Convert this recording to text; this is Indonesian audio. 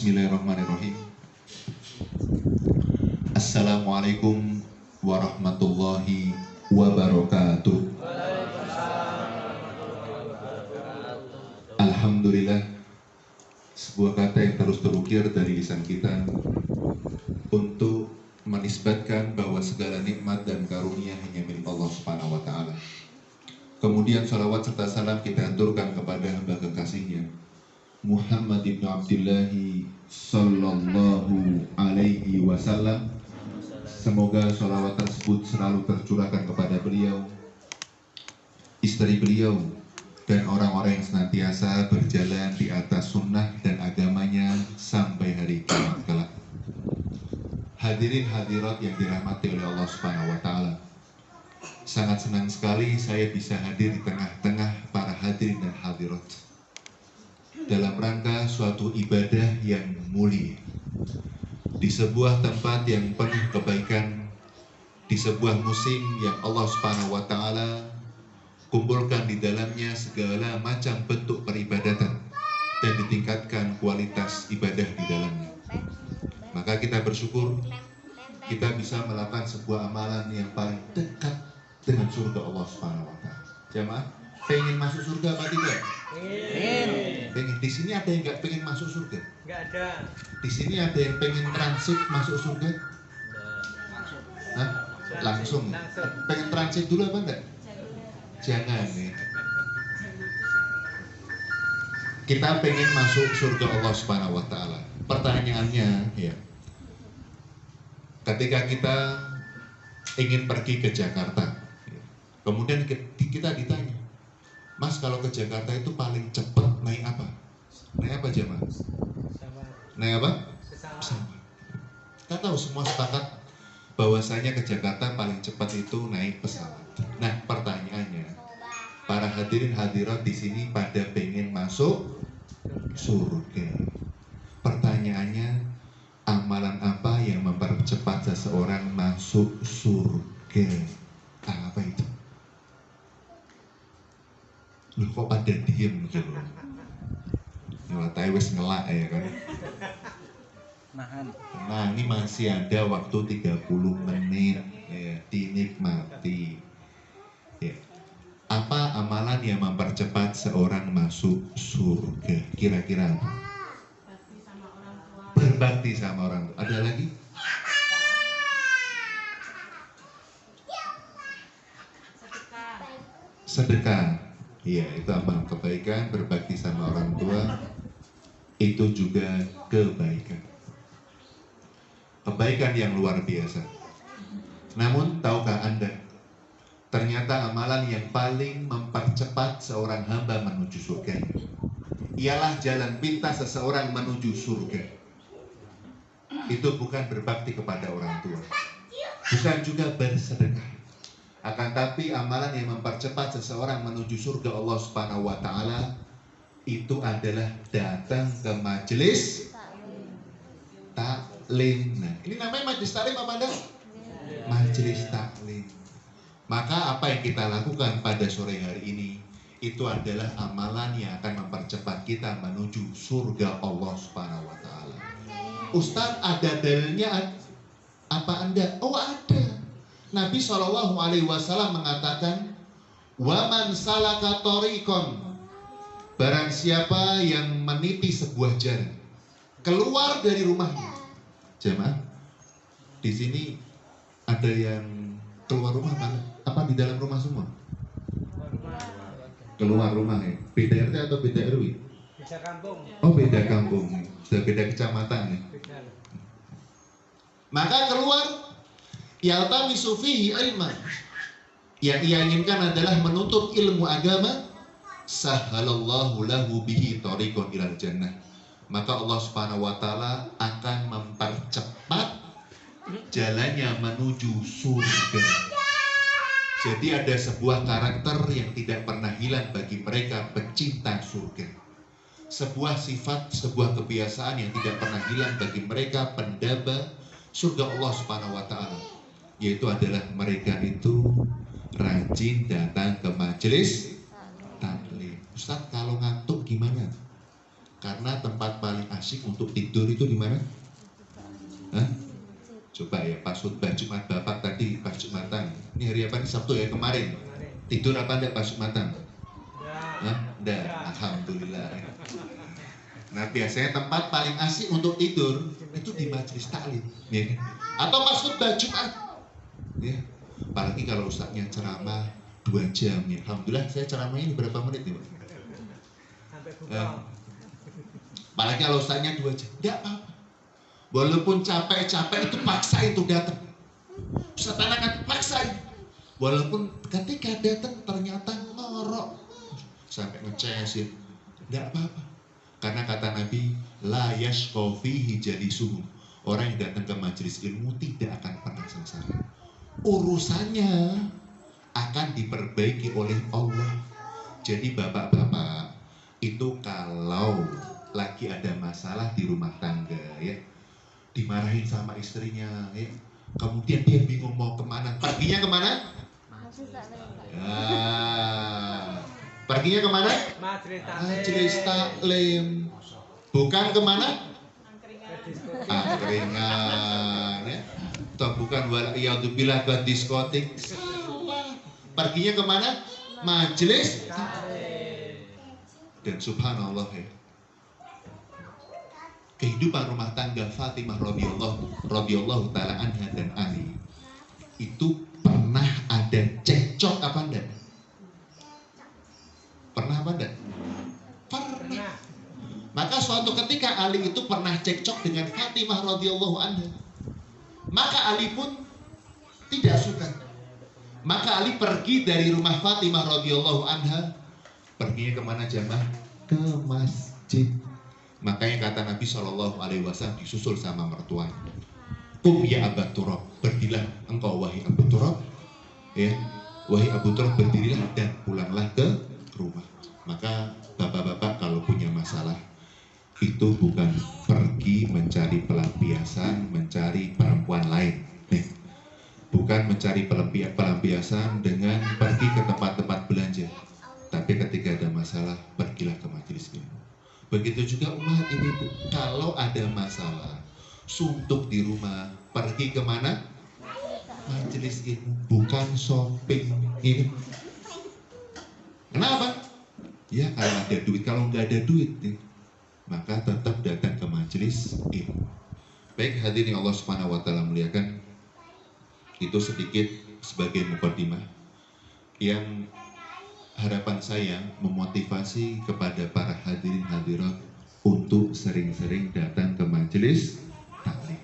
Bismillahirrahmanirrahim. Assalamualaikum warahmatullahi wabarakatuh. Alhamdulillah, sebuah kata yang terus terukir dari lisan kita untuk menisbatkan bahwa segala nikmat dan karunia hanya milik Allah Subhanahu wa Ta'ala. Kemudian salawat serta salam kita aturkan kepada hamba kekasihnya Muhammad ibn Abdullah sallallahu alaihi wasallam. Semoga salawat tersebut selalu tercurahkan kepada beliau, istri beliau, dan orang-orang yang senantiasa berjalan di atas sunnah dan agamanya sampai hari kiamat kelak. Hadirin hadirat yang dirahmati oleh Allah Subhanahu wa Ta'ala, sangat senang sekali saya bisa hadir di tengah-tengah para hadirin dan hadirat dalam rangka suatu ibadah yang mulia, di sebuah tempat yang penuh kebaikan, di sebuah musim yang Allah Subhanahu wa Ta'ala kumpulkan di dalamnya segala macam bentuk peribadatan dan ditingkatkan kualitas ibadah di dalamnya. Maka kita bersyukur kita bisa melakukan sebuah amalan yang paling dekat dengan surga Allah Subhanahu wa Ta'ala. Jamaah, pengen masuk surga apa tidak? Pengen. Di sini ada yang nggak pengen masuk surga? Nggak ada. Di sini ada yang pengen transit masuk surga? Hah? Langsung. Pengen transit dulu apa enggak? Jangan ya. Kita pengen masuk surga Allah Subhanahu wa Ta'ala. Pertanyaannya ya, ketika kita ingin pergi ke Jakarta, kemudian kita ditanya, Mas, kalau ke Jakarta itu paling cepat naik apa? Naik apa aja, Mas? Naik apa? Pesawat. Kita tahu semua sepakat bahwasanya ke Jakarta paling cepat itu naik pesawat. Nah, pertanyaannya, para hadirin hadirat di sini pada pengen masuk surga. Pertanyaannya, amalan apa yang mempercepat seseorang masuk surga? Apa itu? Loh, kok pada diem gitu loh? Ngelatih wes ngelak ya kan? Nah, ini masih ada waktu 30 menit ya, dinikmati ya. Apa amalan yang mempercepat seorang masuk surga? Kira-kira apa? Berbakti sama orang tua. Ada lagi? Sedekah. Iya, itu amal kebaikan. Berbakti sama orang tua itu juga kebaikan. Kebaikan yang luar biasa. Namun tahukah Anda, ternyata amalan yang paling mempercepat seorang hamba menuju surga ialah jalan pintas seseorang menuju surga. Itu bukan berbakti kepada orang tua, bukan juga bersedekah, akan tapi amalan yang mempercepat seseorang menuju surga Allah Subhanahu wa Ta'ala itu adalah datang ke majelis taklim. Nah, ini namanya majelis taklim apa enggak? Majelis taklim. Maka apa yang kita lakukan pada sore hari ini itu adalah amalan yang akan mempercepat kita menuju surga Allah Subhanahu wa Ta'ala. Ustaz, ada dalilnya apa Anda? Oh, ada. Nabi SAW mengatakan, "Waman salaka thoriqon," barang siapa yang meniti sebuah jalan keluar dari rumahnya. Jemaah, di sini ada yang keluar rumah mana? Apa di dalam rumah semua? Keluar rumah ya. Beda RT atau beda RW? Beda kampung. Oh, beda kampung. Sudah beda kecamatan ya. Maka keluar, yaltamisu fihi ilman. Yang ia inginkan adalah menuntut ilmu agama. Sahalallahu lahu bihi thariqan ilal jannah. Maka Allah Subhanahu wa Ta'ala akan mempercepat jalannya menuju surga. Jadi ada sebuah karakter yang tidak pernah hilang bagi mereka pecinta surga. Sebuah sifat, sebuah kebiasaan yang tidak pernah hilang bagi mereka pendaba surga Allah Subhanahu wa Ta'ala, yaitu adalah mereka itu rajin datang ke majelis taklim. Ustaz, kalau ngantuk gimana? Karena tempat paling asik untuk tidur itu di mana? Hah? Coba ya, pas khutbah Jumat Bapak tadi, pas Jumatan. Ini hari apa nih? Sabtu ya, kemarin. Tidur apa enggak pas Jumatan? Hah? Enggak, alhamdulillah. Nah, biasanya tempat paling asik untuk tidur itu di majelis taklim, ya kan? Atau pas khutbah Jumat. Ya. Apalagi kalau ustadznya ceramah 2 jam, ya. Alhamdulillah saya ceramahnya ini berapa menit nih, Pak? Apalagi kalau ustadznya 2 jam, enggak apa-apa. Walaupun capek-capek itu paksa itu datang. Ustadz akan paksain. Walaupun ketika datang ternyata ngorok sampai ngeces ya, enggak apa-apa. Karena kata Nabi, la yashqa fihi jalisuhum. Orang yang datang ke majelis ilmu tidak akan pernah sengsara. Urusannya akan diperbaiki oleh Allah. Jadi bapak-bapak itu kalau lagi ada masalah di rumah tangga ya, dimarahin sama istrinya ya, kemudian dia bingung mau kemana, perginya kemana? Ya, perginya kemana? Majelis taklim. Bukan kemana? Angkringan ya. Atau bukan waliyadzubillah ke diskotik. Salah. Perginya kemana? Majelis taklim. Dan subhanallah ya, kehidupan rumah tangga Fatimah radhiyallahu taala anha dan Ali itu pernah ada cekcok apa enggak? Pernah apa enggak? Pernah. Maka suatu ketika Ali itu pernah cekcok dengan Fatimah radhiyallahu anha. Maka Ali pun tidak suka. Maka Ali pergi dari rumah Fatimah radhiyallahu anha. Perginya kemana jamaah? Ke masjid. Makanya kata Nabi SAW disusul sama mertuanya. Kum ya Abu Turab, berdirilah engkau wahai Abu Turab. Ya, wahai Abu Turab berdirilah dan pulanglah ke rumah. Maka bapak-bapak kalau punya masalah itu bukan pergi mencari pelampiasan, mencari perempuan lain. Bukan mencari pelampiasan dengan pergi ke tempat-tempat belanja. Tapi ketika ada masalah, pergilah ke majelis ilmu. Begitu juga umat ibu-ibu, kalau ada masalah, suntuk di rumah, pergi kemana? Majelis ilmu, bukan shopping. Ini. Kenapa? Ya kalau ada duit, kalau nggak ada duit, maka tetap datang ke majelis ilmu. Baik, hadirin Allah Subhanahu wa taala muliakan. Itu sedikit sebagai mukadimah yang harapan saya memotivasi kepada para hadirin hadirat untuk sering-sering datang ke majelis taklim.